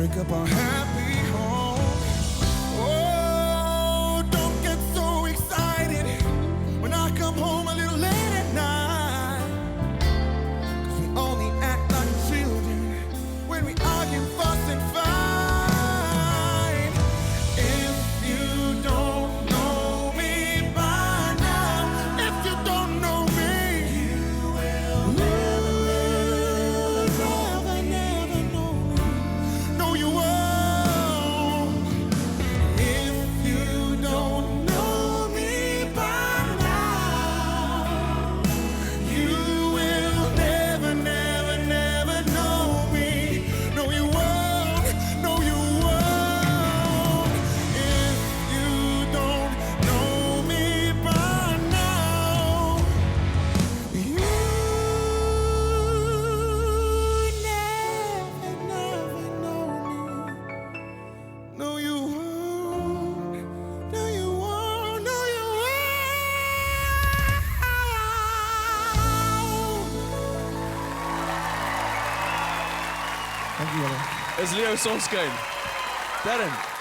make up our happy home. Oh, don't get so excited when I come home a little late at night. 'Cause we only act like children when we argue, fuss, and fight. If you don't know me by now, if you don't know me, you will never know me. No, you won't. If you don't know me by now, you will never know me. No, you won't. No, you won't. If you don't know me by now, you never know me. No, you won't. No, you won't. No, you won't. Is Leo Sonskyn. Darren.